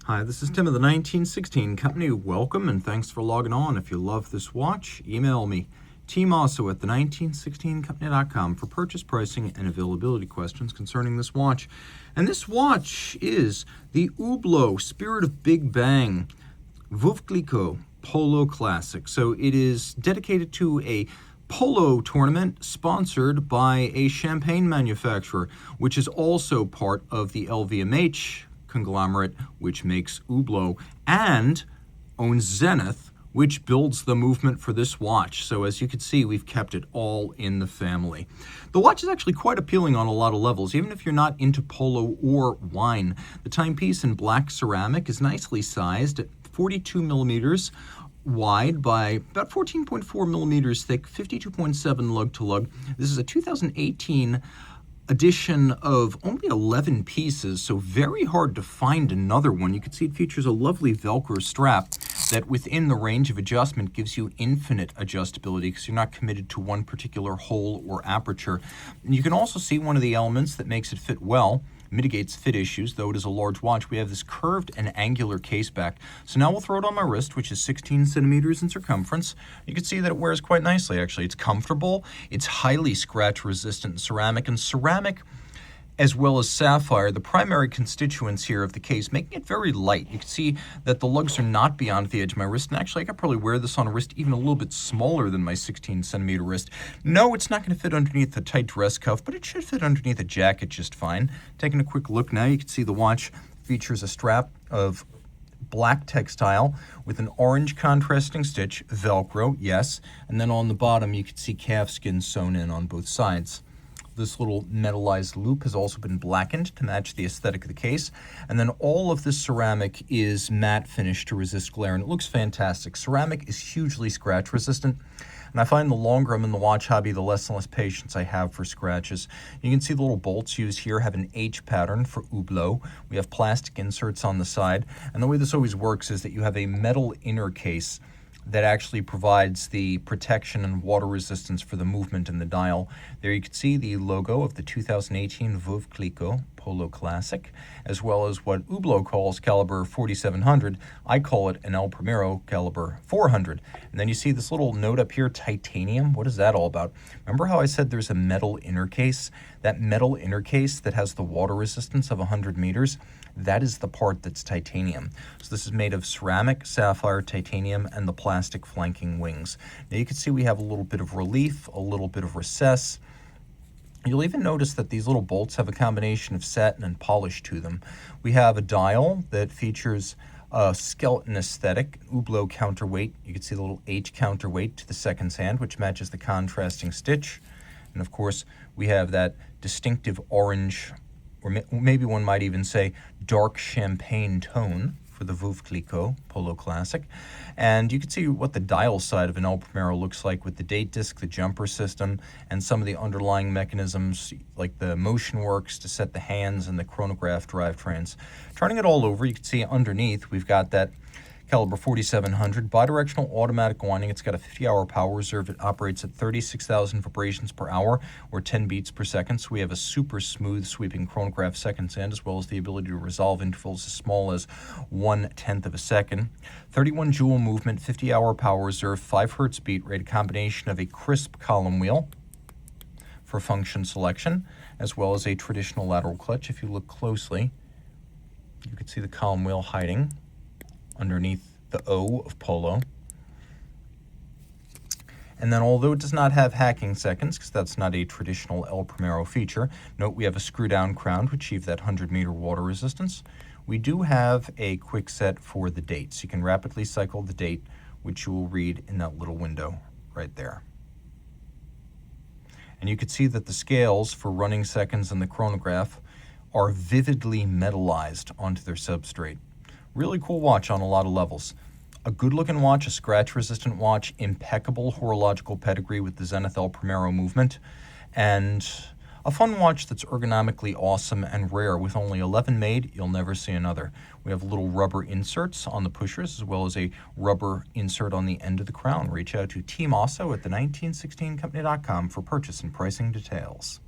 Hi, this is Tim of the 1916 Company. Welcome and thanks for logging on. If you love this watch, email me, Team Mosso at the1916company.com for purchase, pricing, and availability questions concerning this watch. And this watch is the Hublot Spirit of Big Bang Veuve Clicquot Polo Classic. So it is dedicated to a polo tournament sponsored by a champagne manufacturer, which is also part of the LVMH conglomerate, which makes Hublot, and owns Zenith, which builds the movement for this watch. So as you can see, we've kept it all in the family. The watch is actually quite appealing on a lot of levels, even if you're not into polo or wine. The timepiece in black ceramic is nicely sized at 42 millimeters wide by about 14.4 millimeters thick, 52.7 lug-to-lug. This is a 2018 edition of only 11 pieces, so very hard to find another one. You can see it features a lovely Velcro strap that within the range of adjustment gives you infinite adjustability because you're not committed to one particular hole or aperture. And you can also see one of the elements that makes it fit well, mitigates fit issues, though it is a large watch. We have this curved and angular case back. So now we'll throw it on my wrist, which is 16 centimeters in circumference. You can see that it wears quite nicely, actually. It's comfortable, it's highly scratch resistant in ceramic, and ceramic as well as sapphire, the primary constituents here of the case, making it very light. You can see that the lugs are not beyond the edge of my wrist, and actually I could probably wear this on a wrist even a little bit smaller than my 16 centimeter wrist. No, it's not going to fit underneath the tight dress cuff, but it should fit underneath a jacket just fine. Taking a quick look now, you can see the watch features a strap of black textile with an orange contrasting stitch, Velcro, yes, and then on the bottom you can see calfskin sewn in on both sides. This little metallized loop has also been blackened to match the aesthetic of the case. And then all of this ceramic is matte finish to resist glare, and it looks fantastic. Ceramic is hugely scratch resistant, and I find the longer I'm in the watch hobby, the less and less patience I have for scratches. You can see the little bolts used here have an H pattern for Hublot. We have plastic inserts on the side, and the way this always works is that you have a metal inner case that actually provides the protection and water resistance for the movement in the dial. There you can see the logo of the 2018 Veuve Clicquot Polo Classic, as well as what Hublot calls caliber 4700. I call it an El Primero caliber 400. And then you see this little note up here, titanium. What is that all about? Remember how I said there's a metal inner case? That metal inner case that has the water resistance of 100 meters, that is the part that's titanium. So this is made of ceramic, sapphire, titanium, and the plastic flanking wings. Now you can see we have a little bit of relief, a little bit of recess. You'll even notice that these little bolts have a combination of satin and polish to them. We have a dial that features a skeleton aesthetic, Hublot counterweight. You can see the little H counterweight to the second hand, which matches the contrasting stitch. And of course, we have that distinctive orange, or maybe one might even say dark champagne tone for the Veuve Clicquot Polo Classic. And you can see what the dial side of an El Primero looks like with the date disc, the jumper system, and some of the underlying mechanisms like the motion works to set the hands and the chronograph drivetrains. Turning it all over, you can see underneath we've got that caliber 4700 bidirectional automatic winding. It's got a 50-hour power reserve. It operates at 36,000 vibrations per hour or 10 beats per second. So we have a super smooth sweeping chronograph seconds hand, as well as the ability to resolve intervals as small as 1/10 of a second. 31 joule movement, 50-hour power reserve, 5 hertz beat rate, a combination of a crisp column wheel for function selection, as well as a traditional lateral clutch. If you look closely, you can see the column wheel hiding underneath the O of Polo. And then although it does not have hacking seconds, because that's not a traditional El Primero feature, note we have a screw-down crown to achieve that 100-meter water resistance. We do have a quick set for the dates. You can rapidly cycle the date, which you will read in that little window right there. And you can see that the scales for running seconds in the chronograph are vividly metallized onto their substrate. Really cool watch on a lot of levels. A good looking watch, a scratch resistant watch, impeccable horological pedigree with the Zenith El Primero movement, and a fun watch that's ergonomically awesome and rare. With only 11 made, you'll never see another. We have little rubber inserts on the pushers, as well as a rubber insert on the end of the crown. Reach out to Team Mosso at the1916company.com for purchase and pricing details.